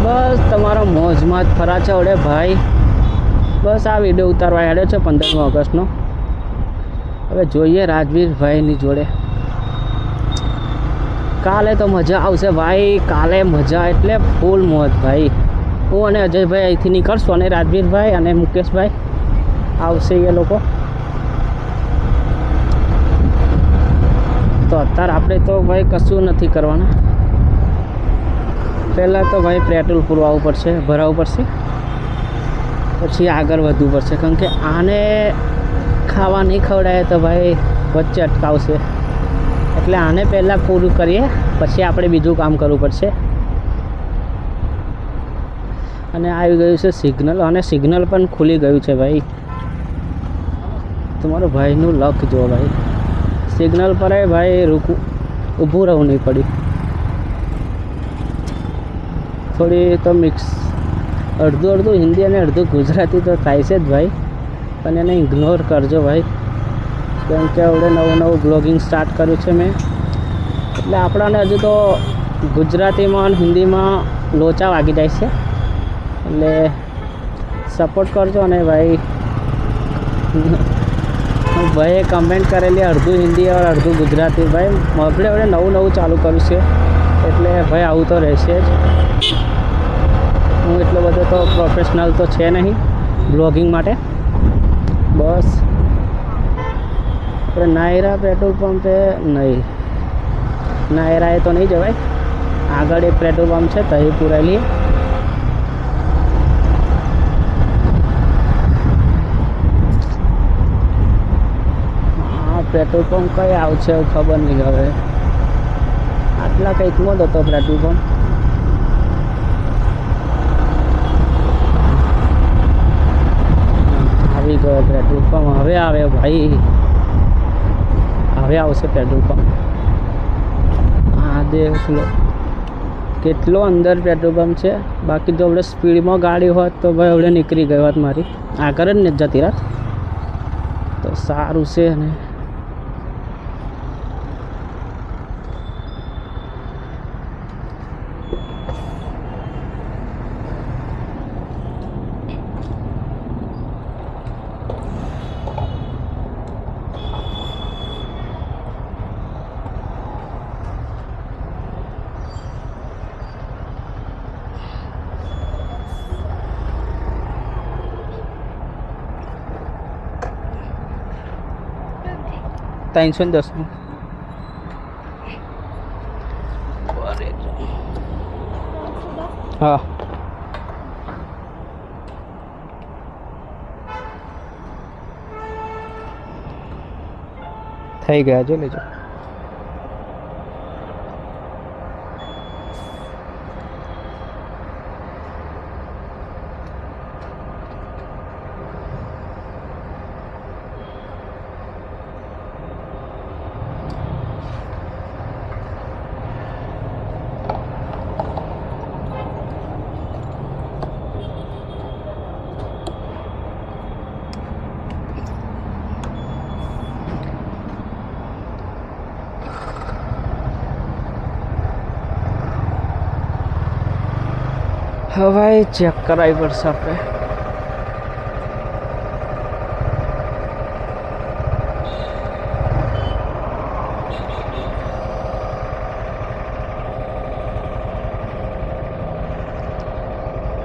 બસ તમારો મોજમાં જ ફરા છે વડે ભાઈ. બસ આ વિડીયો ઉતારવા હેડ્યો છે 15મી ઓગસ્ટનો. હવે જોઈએ રાજવીરભાઈની જોડે. કાલે તો મજા આવશે ભાઈ, કાલે મજા એટલે ફૂલ મોજ ભાઈ. હું અને અજયભાઈ અહીંથી નીકળશું અને રાજવીરભાઈ અને મુકેશભાઈ આવશે એ લોકો. તો અત્યારે આપણે તો ભાઈ કશું નથી કરવાના. પહેલાં તો ભાઈ પેટ્રોલ પુરવાવું પડશે, ભરાવવું પડશે, પછી આગળ વધવું પડશે. કારણ કે આને ખાવા નહીં ખવડાવે તો ભાઈ વચ્ચે અટકાવશે. એટલે આને પહેલાં પૂરું કરીએ, પછી આપણે બીજું કામ કરવું પડશે. અને આવી ગયું છે સિગ્નલ, અને સિગ્નલ પણ ખુલી ગયું છે ભાઈ. તમારો ભાઈનું લક જો ભાઈ, સિગ્નલ પર ભાઈ ઊભું રહેવું નહીં પડ્યું. થોડી તો મિક્સ અડધું હિન્દી અને અડધું ગુજરાતી તો થાય છે જ ભાઈ, પણ એને ઇગ્નોર કરજો ભાઈ. કેમ કે હવે નવું બ્લોગિંગ સ્ટાર્ટ કર્યું છે મેં, એટલે આપણાને હજુ તો ગુજરાતીમાં અને હિન્દીમાં લોચા વાગી જાય છે. એટલે સપોર્ટ કરજો. અને ભાઈ ભાઈએ કમેન્ટ કરેલી અડધું હિન્દી और અડધું ગુજરાતી. ભાઈ આપણે હવે નવું ચાલુ કર્યું છે, એટલે ભાઈ આવું તો રહેશે જ. હું એટલો બધો તો પ્રોફેશનલ તો છે નહીં બ્લોગિંગ માટે. બસ આપણે નાયરા પેટ્રોલ પંપે નહીં, નાયરાએ તો નહીં જવાય. આગળ એક પેટ્રોલ પંપ છે, તો એ પુરાઈ લઈએ. પેટ્રોલ પંપ કઈ આવશે ખબર નહીં. હવે આટલા કંઈકમાં જ હતો પેટ્રોલ પંપ. આવી ગયો પેટ્રોલ પંપ. હવે આવે ભાઈ, હવે આવશે પેટ્રોલ પંપ. હા દેખ લો કેટલો અંદર પેટ્રોલ પંપ છે. બાકી જો આપણે સ્પીડમાં ગાડી હોત તો ભાઈ હવે નીકળી ગઈ હોત મારી આગળ જ ને જતી રાત. તો સારું છે. ને $310 હા થઈ ગયા. જો લેજો. હવે ચેક કરાવી પડશે આપણે.